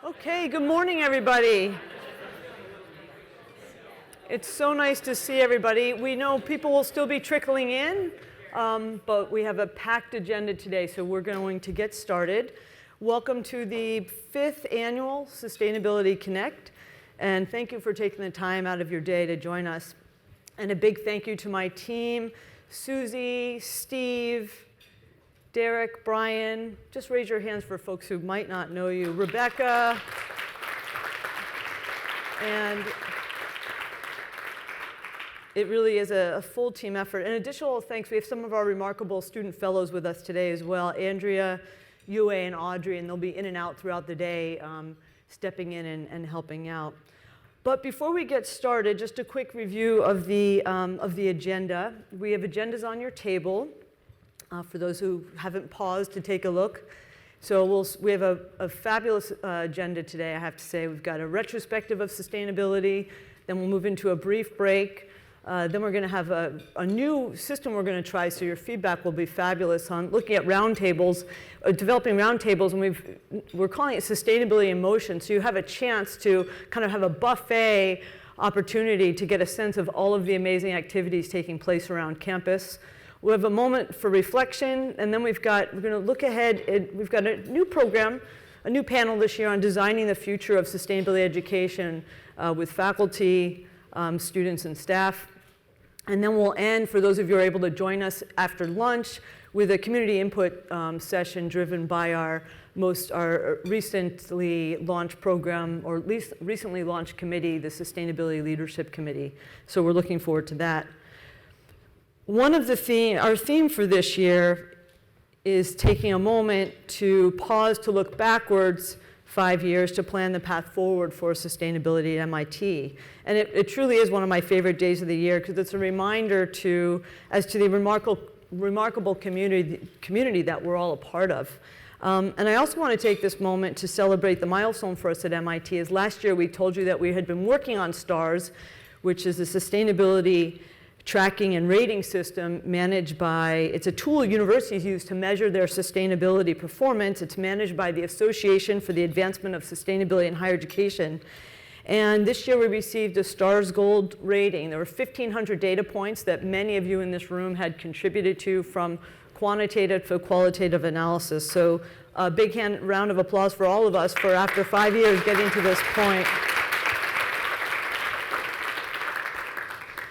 Okay, good morning, everybody. It's so nice to see everybody. We know people will still be trickling in, but we have a packed agenda today, so we're going to get started. Welcome to the 5th Annual Sustainability Connect, and thank you for taking the time out of your day to join us. And a big thank you to my team, Susie, Steve, Derek, Brian. Just raise your hands for folks who might not know you. Rebecca. And it really is a full team effort. And additional thanks, we have some of our remarkable student fellows with us today as well. Andrea, Yue, and Audrey, and they'll be in and out throughout the day, stepping in and helping out. But before we get started, just a quick review of the agenda. We have agendas on your table. For those who haven't paused to take a look. So we have a fabulous agenda today, I have to say. We've got a retrospective of sustainability, then we'll move into a brief break. Then we're going to have a new system we're going to try, so your feedback will be fabulous on looking at roundtables, developing roundtables, and we're calling it Sustainability in Motion. So you have a chance to kind of have a buffet opportunity to get a sense of all of the amazing activities taking place around campus. We'll have a moment for reflection, and then we're going to look ahead. We've got a new program, a new panel this year on designing the future of sustainability education with faculty, students, and staff. And then we'll end, for those of you who are able to join us after lunch, with a community input session driven by our recently launched program, or at least recently launched committee, the Sustainability Leadership Committee. So we're looking forward to that. Our theme for this year is taking a moment to pause to look backwards 5 years to plan the path forward for sustainability at MIT. And it truly is one of my favorite days of the year because it's a reminder as to the remarkable community that we're all a part of. And I also want to take this moment to celebrate the milestone for us at MIT. As last year we told you that we had been working on STARS, which is the Sustainability Tracking and Rating System it's a tool universities use to measure their sustainability performance. It's managed by the Association for the Advancement of Sustainability in Higher Education. And this year we received a STARS Gold rating. There were 1,500 data points that many of you in this room had contributed to, from quantitative to qualitative analysis. So a big round of applause for all of us for, after 5 years, getting to this point.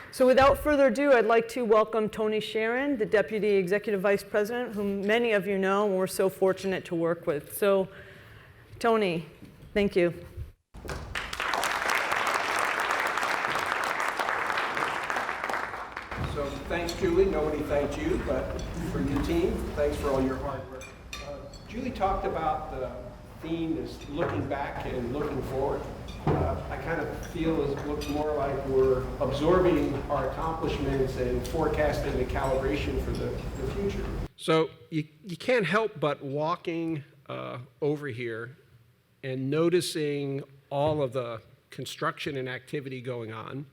So without further ado, I'd like to welcome Tony Sharon, the Deputy Executive Vice President, whom many of you know and we're so fortunate to work with. So, Tony, thank you. So thanks, Julie. Nobody thanked you, but for your team, thanks for all your hard work. Julie talked about the theme is looking back and looking forward. I kind of feel it looks more like we're absorbing our accomplishments and forecasting the calibration for the future. So you can't help but walking over here and noticing all of the construction and activity going on.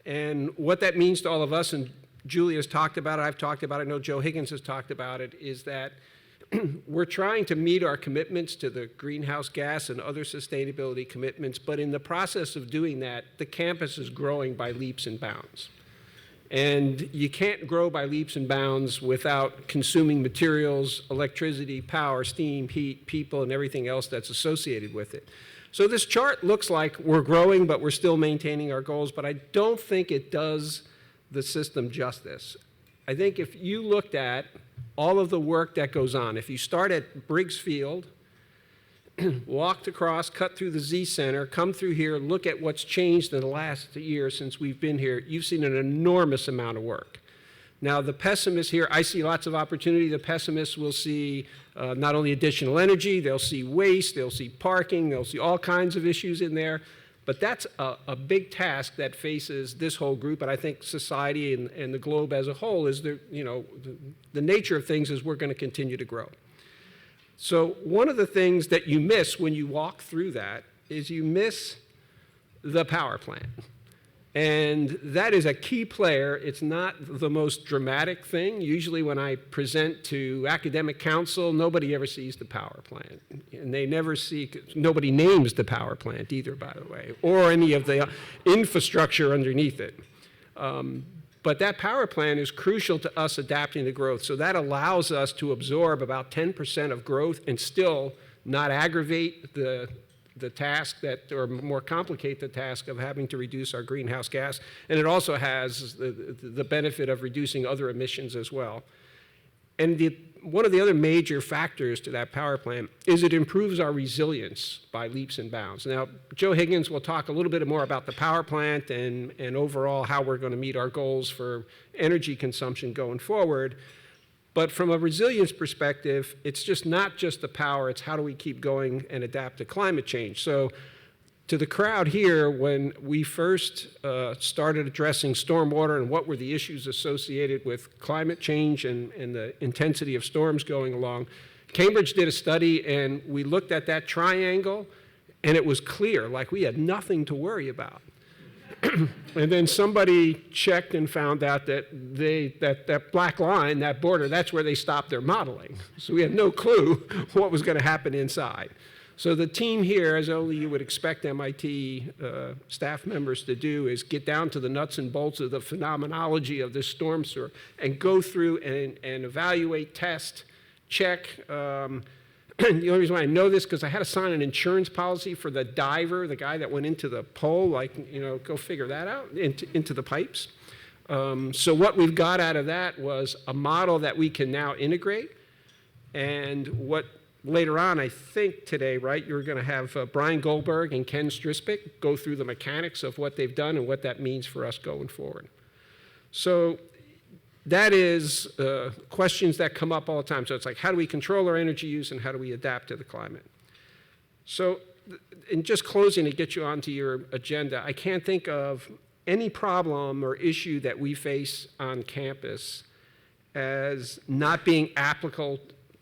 And what that means to all of us, and Julie has talked about it, I've talked about it, I know Joe Higgins has talked about it, is that we're trying to meet our commitments to the greenhouse gas and other sustainability commitments, but in the process of doing that, the campus is growing by leaps and bounds. And you can't grow by leaps and bounds without consuming materials, electricity, power, steam, heat, people, and everything else that's associated with it. So this chart looks like we're growing, but we're still maintaining our goals, but I don't think it does the system justice. I think if you looked at all of the work that goes on, if you start at Briggs Field, walked across, cut through the Z Center, come through here, look at what's changed in the last year since we've been here, you've seen an enormous amount of work. Now, the pessimists here, I see lots of opportunity. The pessimists will see not only additional energy, they'll see waste, they'll see parking, they'll see all kinds of issues in there. But that's a big task that faces this whole group, and I think society and the globe as a whole is the nature of things is we're going to continue to grow. So one of the things that you miss when you walk through that is you miss the power plant. And that is a key player. It's not the most dramatic thing. Usually when I present to academic council, nobody ever sees the power plant. And they never see, nobody names the power plant either, by the way, or any of the infrastructure underneath it. But that power plant is crucial to us adapting to growth. So that allows us to absorb about 10% of growth and still not aggravate the task that, or more complicate the task of having to reduce our greenhouse gas. And it also has the benefit of reducing other emissions as well. And one of the other major factors to that power plant is it improves our resilience by leaps and bounds. Now, Joe Higgins will talk a little bit more about the power plant and overall how we're going to meet our goals for energy consumption going forward. But from a resilience perspective, it's just not just the power, it's how do we keep going and adapt to climate change. So to the crowd here, when we first started addressing stormwater and what were the issues associated with climate change and the intensity of storms going along, Cambridge did a study and we looked at that triangle and it was clear, like we had nothing to worry about. And then somebody checked and found out that that black line, that border, that's where they stopped their modeling. So we had no clue what was going to happen inside. So the team here, as only you would expect MIT staff members to do, is get down to the nuts and bolts of the phenomenology of this storm sewer and go through and evaluate, test, check. The only reason why I know this because I had to sign an insurance policy for the diver, the guy that went into the pole, like, go figure that out, into the pipes. So what we've got out of that was a model that we can now integrate. And what later on, I think today, right, you're going to have Brian Goldberg and Ken Strispick go through the mechanics of what they've done and what that means for us going forward. So that is questions that come up all the time. So it's like, how do we control our energy use and how do we adapt to the climate? So in just closing to get you onto your agenda, I can't think of any problem or issue that we face on campus as not being applicable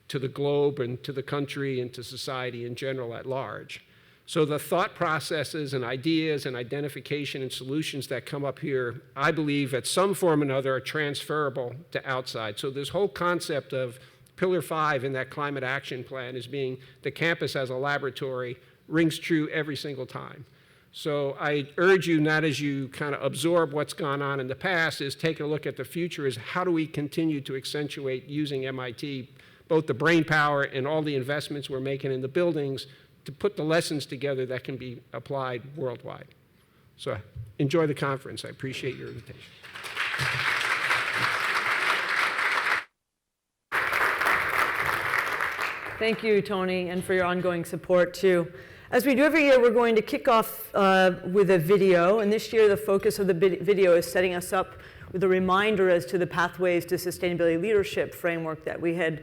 to the globe and to the country and to society in general at large. So the thought processes and ideas and identification and solutions that come up here, I believe at some form or another are transferable to outside. So this whole concept of Pillar 5 in that climate action plan as being the campus as a laboratory rings true every single time. So I urge you, not as you kind of absorb what's gone on in the past, is take a look at the future is how do we continue to accentuate using MIT, both the brain power and all the investments we're making in the buildings to put the lessons together that can be applied worldwide. So enjoy the conference. I appreciate your invitation. Thank you, Tony, and for your ongoing support, too. As we do every year, we're going to kick off with a video, and this year the focus of the video is setting us up with a reminder as to the Pathways to Sustainability Leadership framework that we had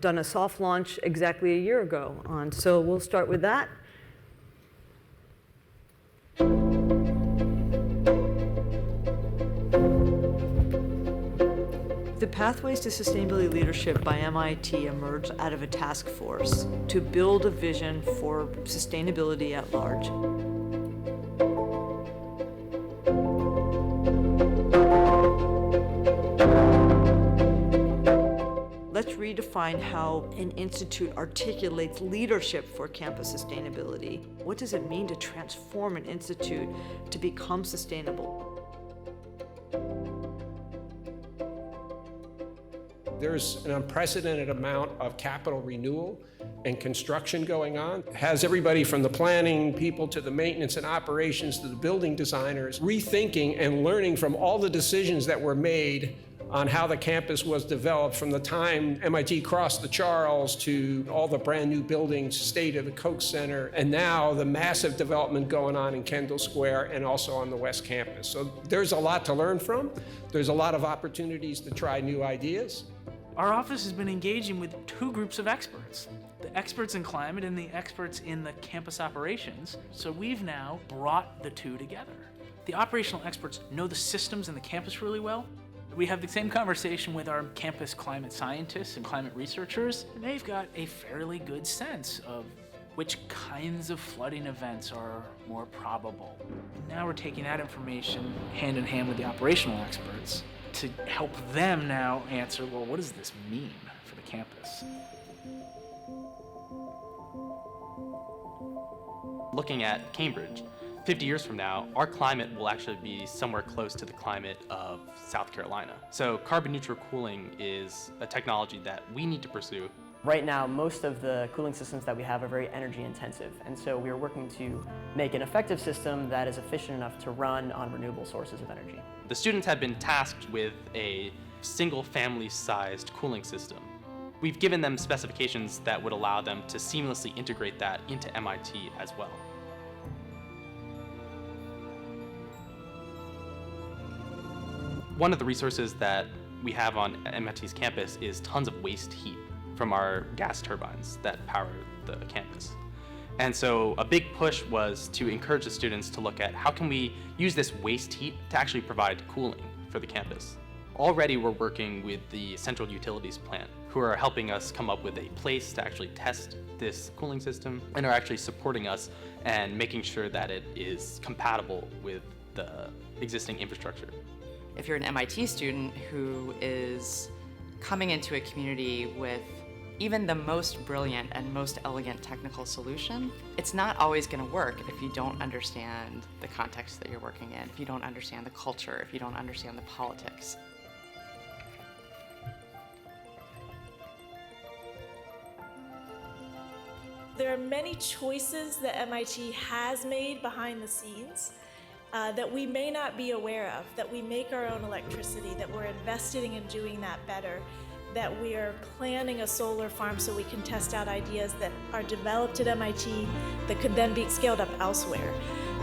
done a soft launch exactly a year ago on. So we'll start with that. The Pathways to Sustainability Leadership by MIT emerged out of a task force to build a vision for sustainability at large. Let's redefine how an institute articulates leadership for campus sustainability. What does it mean to transform an institute to become sustainable? There's an unprecedented amount of capital renewal and construction going on. It has everybody from the planning people to the maintenance and operations to the building designers rethinking and learning from all the decisions that were made on how the campus was developed from the time MIT crossed the Charles to all the brand new buildings, state of the Koch Center, and now the massive development going on in Kendall Square and also on the West Campus. So there's a lot to learn from. There's a lot of opportunities to try new ideas. Our office has been engaging with two groups of experts, the experts in climate and the experts in the campus operations. So we've now brought the two together. The operational experts know the systems in the campus really well. We have the same conversation with our campus climate scientists and climate researchers, and they've got a fairly good sense of which kinds of flooding events are more probable. Now we're taking that information hand in hand with the operational experts to help them now answer, well, what does this mean for the campus? Looking at Cambridge, 50 years from now, our climate will actually be somewhere close to the climate of South Carolina. So carbon neutral cooling is a technology that we need to pursue. Right now, most of the cooling systems that we have are very energy intensive, and so we are working to make an effective system that is efficient enough to run on renewable sources of energy. The students have been tasked with a single family-sized cooling system. We've given them specifications that would allow them to seamlessly integrate that into MIT as well. One of the resources that we have on MIT's campus is tons of waste heat from our gas turbines that power the campus. And so a big push was to encourage the students to look at how can we use this waste heat to actually provide cooling for the campus. Already we're working with the Central Utilities Plant, who are helping us come up with a place to actually test this cooling system and are actually supporting us and making sure that it is compatible with the existing infrastructure. If you're an MIT student who is coming into a community with even the most brilliant and most elegant technical solution, it's not always going to work if you don't understand the context that you're working in, if you don't understand the culture, if you don't understand the politics. There are many choices that MIT has made behind the scenes that we may not be aware of, that we make our own electricity, that we're investing in doing that better, that we are planning a solar farm so we can test out ideas that are developed at MIT that could then be scaled up elsewhere,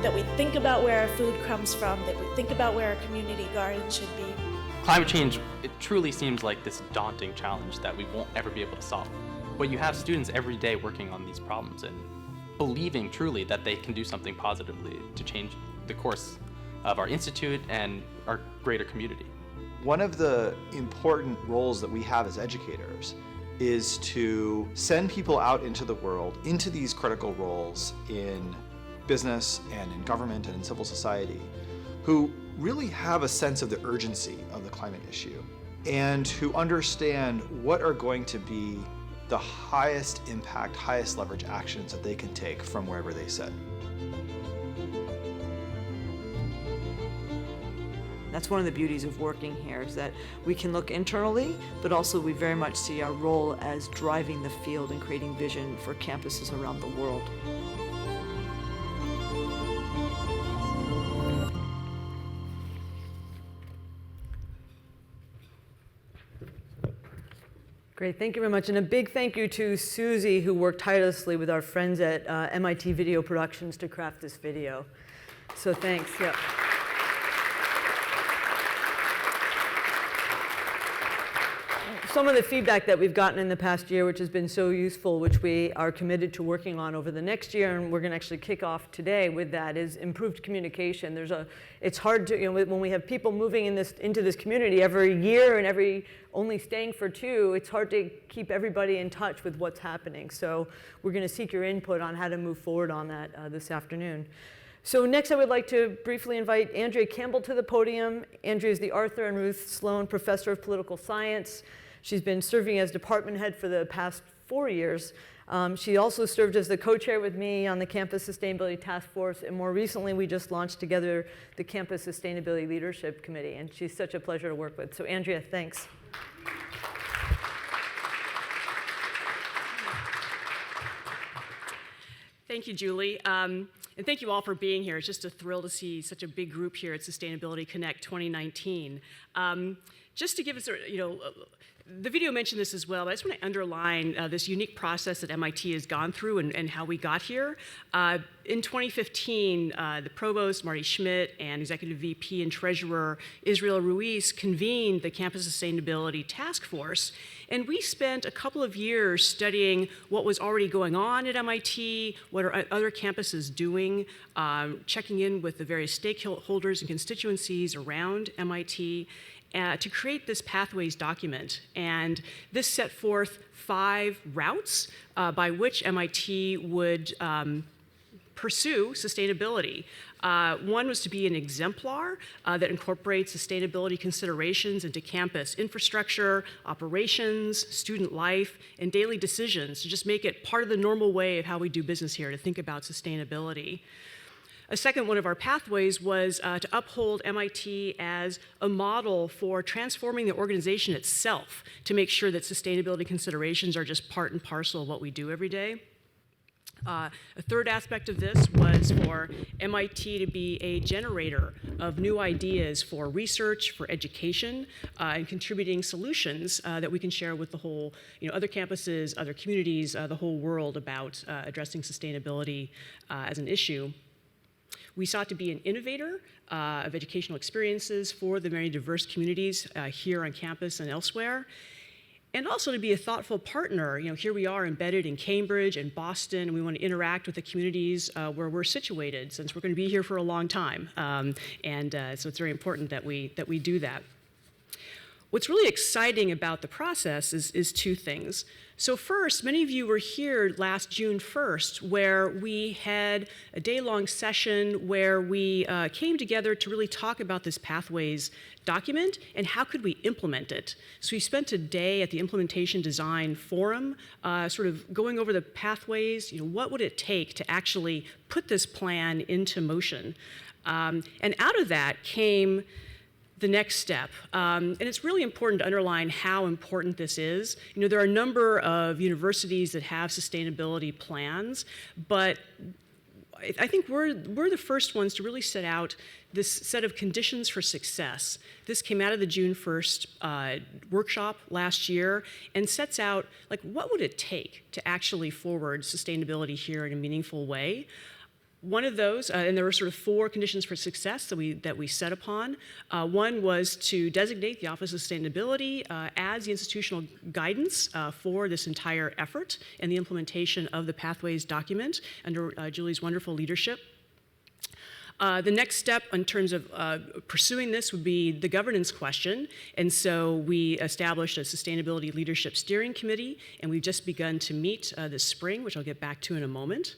that we think about where our food comes from, that we think about where our community garden should be. Climate change, it truly seems like this daunting challenge that we won't ever be able to solve. But you have students every day working on these problems and believing truly that they can do something positively to change the course of our institute and our greater community. One of the important roles that we have as educators is to send people out into the world, into these critical roles in business and in government and in civil society, who really have a sense of the urgency of the climate issue and who understand what are going to be the highest impact, highest leverage actions that they can take from wherever they sit. That's one of the beauties of working here, is that we can look internally, but also we very much see our role as driving the field and creating vision for campuses around the world. Great, thank you very much. And a big thank you to Susie, who worked tirelessly with our friends at MIT Video Productions to craft this video. So thanks, yeah. Some of the feedback that we've gotten in the past year, which has been so useful, which we are committed to working on over the next year, and we're going to actually kick off today with that, is improved communication. It's hard to, when we have people moving into this community every year and only staying for 2, it's hard to keep everybody in touch with what's happening. So we're going to seek your input on how to move forward on that this afternoon. So next I would like to briefly invite Andrea Campbell to the podium. Andrea is the Arthur and Ruth Sloan Professor of Political Science. She's been serving as department head for the past 4 years. She also served as the co-chair with me on the Campus Sustainability Task Force, and more recently we just launched together the Campus Sustainability Leadership Committee, and she's such a pleasure to work with. So Andrea, thanks. Thank you, Julie. And thank you all for being here. It's just a thrill to see such a big group here at Sustainability Connect 2019. Just to give us, the video mentioned this as well, but I just want to underline this unique process that MIT has gone through and how we got here. In 2015, the provost, Marty Schmidt, and executive VP and treasurer, Israel Ruiz, convened the Campus Sustainability Task Force. And we spent a couple of years studying what was already going on at MIT, what are other campuses doing, checking in with the various stakeholders and constituencies around MIT. to create this pathways document. And this set forth 5 routes by which MIT would pursue sustainability. One was to be an exemplar that incorporates sustainability considerations into campus infrastructure, operations, student life, and daily decisions to just make it part of the normal way of how we do business here, to think about sustainability. A second one of our pathways was to uphold MIT as a model for transforming the organization itself to make sure that sustainability considerations are just part and parcel of what we do every day. A third aspect of this was for MIT to be a generator of new ideas for research, for education, and contributing solutions that we can share with the whole, other campuses, other communities, the whole world about addressing sustainability as an issue. We sought to be an innovator of educational experiences for the many diverse communities here on campus and elsewhere. And also to be a thoughtful partner. Here we are embedded in Cambridge and Boston, and we want to interact with the communities where we're situated, since we're going to be here for a long time. So it's very important that we do that. What's really exciting about the process is 2 things. So first, many of you were here last June 1st, where we had a day-long session where we came together to really talk about this pathways document and how could we implement it. So we spent a day at the Implementation Design Forum sort of going over the pathways, what would it take to actually put this plan into motion. And out of that came the next step. And it's really important to underline how important this is. There are a number of universities that have sustainability plans, but I think we're the first ones to really set out this set of conditions for success. This came out of the June 1st workshop last year and sets out, what would it take to actually forward sustainability here in a meaningful way. One of those, and there were sort of 4 conditions for success that we set upon. One was to designate the Office of Sustainability as the institutional guidance for this entire effort and the implementation of the Pathways document under Julie's wonderful leadership. The next step in terms of pursuing this would be the governance question. And so we established a Sustainability Leadership Steering Committee, and we've just begun to meet this spring, which I'll get back to in a moment.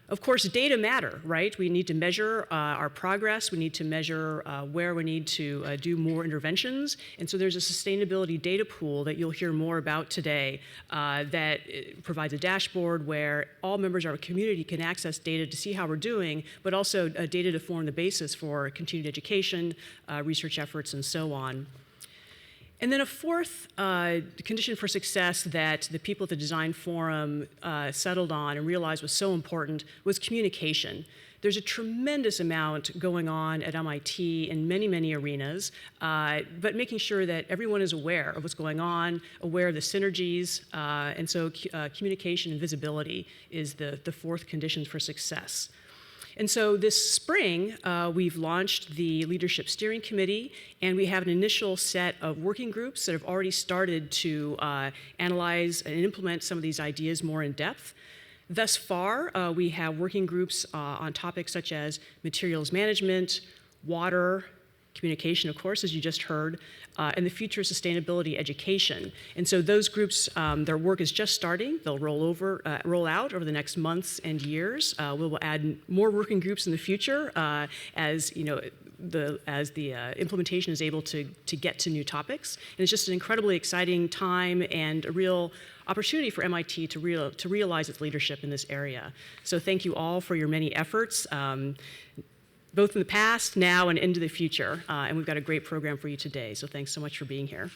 Of course, data matter, right? We need to measure our progress. We need to measure where we need to do more interventions. And so there's a sustainability data pool that you'll hear more about today that provides a dashboard where all members of our community can access data to see how we're doing, but also data to form the basis for continued education, research efforts, and so on. And then a fourth condition for success that the people at the Design Forum settled on and realized was so important was communication. There's a tremendous amount going on at MIT in many, many arenas, but making sure that everyone is aware of what's going on, aware of the synergies, and so communication and visibility is the 4th condition for success. And so this spring, we've launched the Leadership Steering Committee, and we have an initial set of working groups that have already started to analyze and implement some of these ideas more in depth. Thus far, we have working groups on topics such as materials management, water, communication, of course, as you just heard, and the future of sustainability education. And so those groups, their work is just starting. They'll roll out over the next months and years. We will add more working groups in the future as the implementation is able to get to new topics. And it's just an incredibly exciting time and a real opportunity for MIT to realize its leadership in this area. So thank you all for your many efforts. Both in the past, now, and into the future. And we've got a great program for you today, so thanks so much for being here.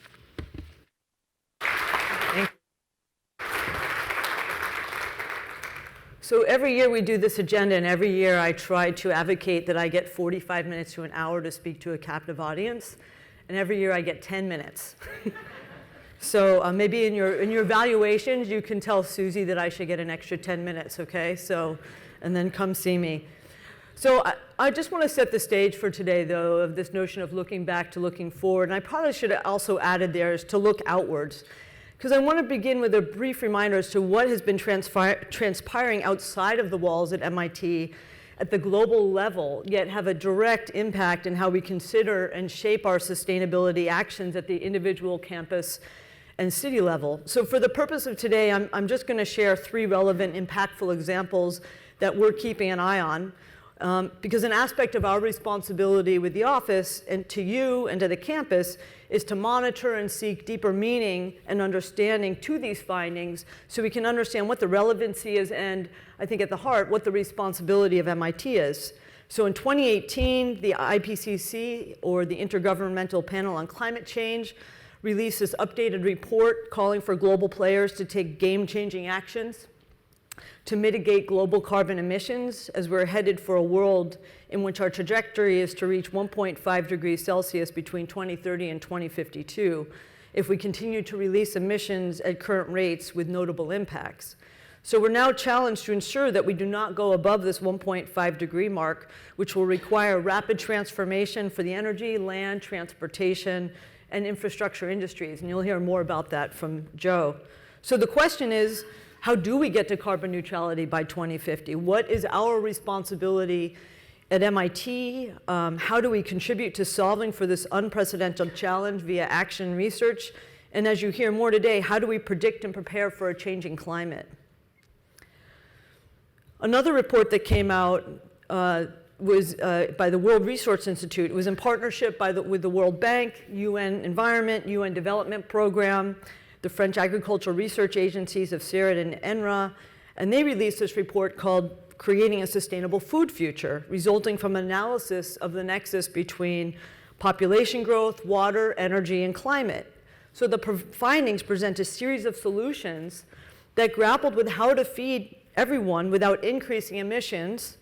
So every year we do this agenda, and every year I try to advocate that I get 45 minutes to an hour to speak to a captive audience, and every year I get 10 minutes. So maybe in your evaluations, you can tell Susie that I should get an extra 10 minutes, okay? So, and then come see me. So I just want to set the stage for today, though, of this notion of looking back to looking forward. And I probably should have also added there is to look outwards. Because I want to begin with a brief reminder as to what has been transpiring outside of the walls at MIT at the global level, yet have a direct impact in how we consider and shape our sustainability actions at the individual campus and city level. So for the purpose of today, I'm just going to share 3 relevant, impactful examples that we're keeping an eye on. Because an aspect of our responsibility with the office and to you and to the campus is to monitor and seek deeper meaning and understanding to these findings so we can understand what the relevancy is and, I think at the heart, what the responsibility of MIT is. So in 2018, the IPCC, or the Intergovernmental Panel on Climate Change, released this updated report calling for global players to take game-changing actions to mitigate global carbon emissions as we're headed for a world in which our trajectory is to reach 1.5 degrees Celsius between 2030 and 2052 if we continue to release emissions at current rates with notable impacts. So we're now challenged to ensure that we do not go above this 1.5 degree mark, which will require rapid transformation for the energy, land, transportation, and infrastructure industries. And you'll hear more about that from Joe. So the question is, how do we get to carbon neutrality by 2050? What is our responsibility at MIT? How do we contribute to solving for this unprecedented challenge via action and research? And as you hear more today, how do we predict and prepare for a changing climate? Another report that came out was by the World Resource Institute. It was in partnership with the World Bank, UN Environment, UN Development Program, the French Agricultural Research Agencies of CERED and ENRA, and they released this report called Creating a Sustainable Food Future, resulting from analysis of the nexus between population growth, water, energy, and climate. So the findings present a series of solutions that grappled with how to feed everyone without increasing emissions,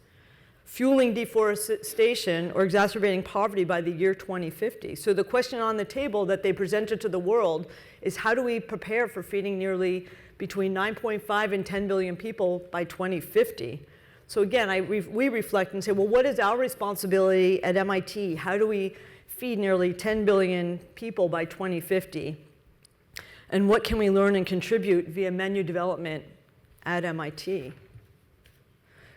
fueling deforestation, or exacerbating poverty by the year 2050. So the question on the table that they presented to the world is, how do we prepare for feeding nearly between 9.5 and 10 billion people by 2050? So again, we reflect and say, well, what is our responsibility at MIT? How do we feed nearly 10 billion people by 2050? And what can we learn and contribute via menu development at MIT?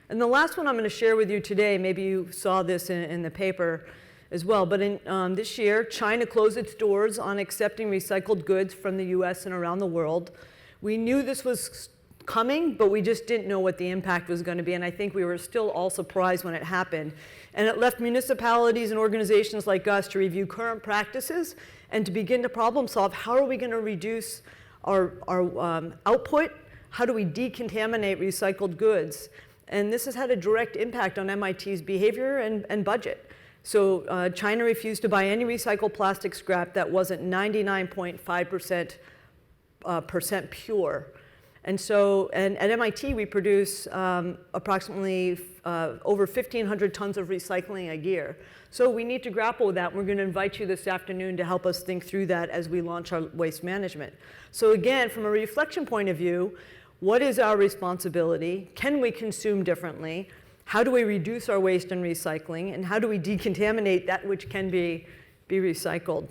And the last one I'm going to share with you today, maybe you saw this in the paper as well, but in this year, China closed its doors on accepting recycled goods from the US and around the world. We knew this was coming, but we just didn't know what the impact was going to be, and I think we were still all surprised when it happened. And it left municipalities and organizations like us to review current practices and to begin to problem solve. How are we going to reduce our output? How do we decontaminate recycled goods? And this has had a direct impact on MIT's behavior and budget. So China refused to buy any recycled plastic scrap that wasn't 99.5% pure. And so, and at MIT, we produce approximately over 1,500 tons of recycling a year. So we need to grapple with that. We're going to invite you this afternoon to help us think through that as we launch our waste management. So again, from a reflection point of view, what is our responsibility? Can we consume differently? How do we reduce our waste and recycling? And how do we decontaminate that which can be recycled?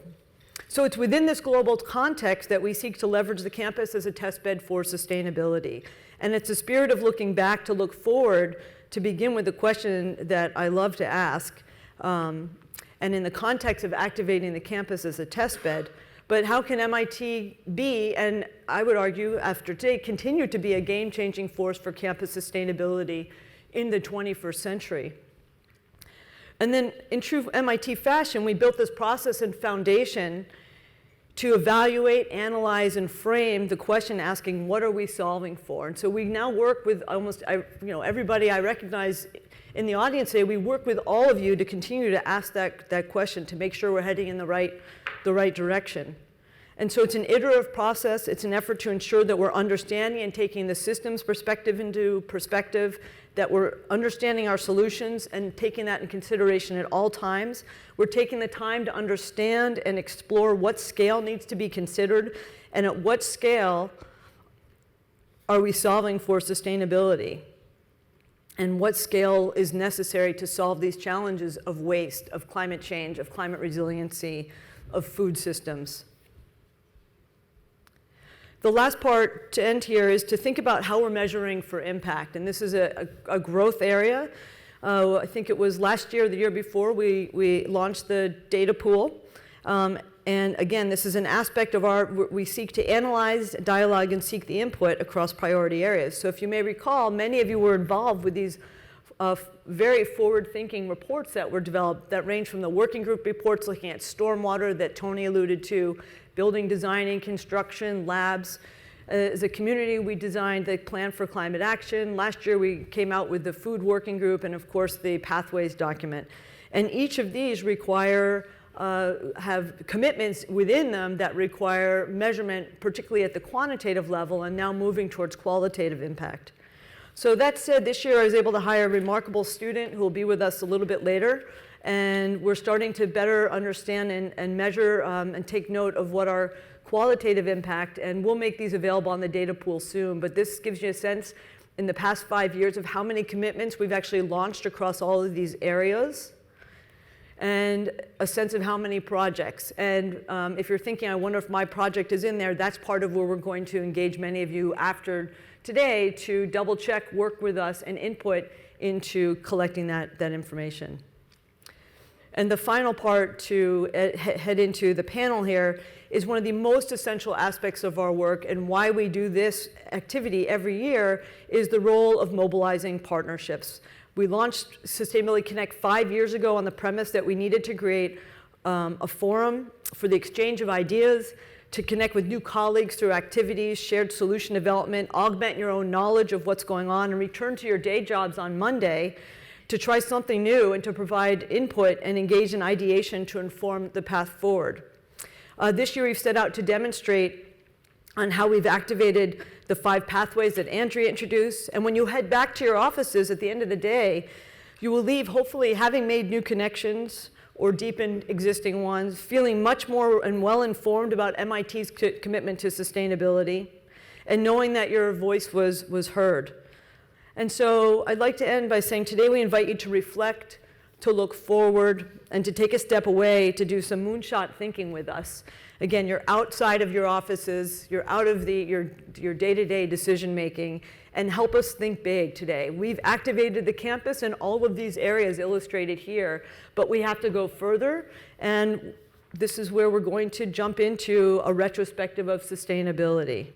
So it's within this global context that we seek to leverage the campus as a testbed for sustainability. And it's a spirit of looking back to look forward, to begin with the question that I love to ask. And in the context of activating the campus as a testbed, but how can MIT be, and I would argue after today, continue to be a game-changing force for campus sustainability in the 21st century? And then in true MIT fashion, we built this process and foundation to evaluate, analyze, and frame the question asking, what are we solving for? And so we now work with almost everybody I recognize in the audience today. We work with all of you to continue to ask that question to make sure we're heading in the right direction. And so it's an iterative process. It's an effort to ensure that we're understanding and taking the systems perspective into perspective, that we're understanding our solutions and taking that in consideration at all times. We're taking the time to understand and explore what scale needs to be considered and at what scale are we solving for sustainability, and what scale is necessary to solve these challenges of waste, of climate change, of climate resiliency, of food systems. The last part to end here is to think about how we're measuring for impact. And this is a growth area. I think it was last year or the year before, we launched the data pool. And again, this is an aspect of we seek to analyze, dialogue, and seek the input across priority areas. So if you may recall, many of you were involved with these very forward-thinking reports that were developed that range from the working group reports looking at stormwater that Tony alluded to, building designing, construction, labs. As a community, we designed the Plan for Climate Action. Last year, we came out with the Food Working Group and, of course, the Pathways document. And each of these have commitments within them that require measurement, particularly at the quantitative level, and now moving towards qualitative impact. So that said, this year I was able to hire a remarkable student who will be with us a little bit later, and we're starting to better understand and measure and take note of what our qualitative impact, and we'll make these available on the data pool soon, but this gives you a sense in the past 5 years of how many commitments we've actually launched across all of these areas, and a sense of how many projects. And if you're thinking, I wonder if my project is in there, that's part of where we're going to engage many of you after today to double check, work with us, and input into collecting that information. And the final part to head into the panel here is one of the most essential aspects of our work, and why we do this activity every year is the role of mobilizing partnerships. We launched Sustainability Connect 5 years ago on the premise that we needed to create a forum for the exchange of ideas, to connect with new colleagues through activities, shared solution development, augment your own knowledge of what's going on, and return to your day jobs on Monday to try something new and to provide input and engage in ideation to inform the path forward. This year we've set out to demonstrate on how we've activated the 5 pathways that Andrea introduced, and when you head back to your offices at the end of the day, you will leave hopefully having made new connections or deepened existing ones, feeling much more and well informed about MIT's commitment to sustainability, and knowing that your voice was heard. And so I'd like to end by saying today we invite you to reflect, to look forward, and to take a step away to do some moonshot thinking with us. Again, you're outside of your offices, you're out of your day-to-day decision making, and help us think big today. We've activated the campus in all of these areas illustrated here, but we have to go further, and this is where we're going to jump into a retrospective of sustainability.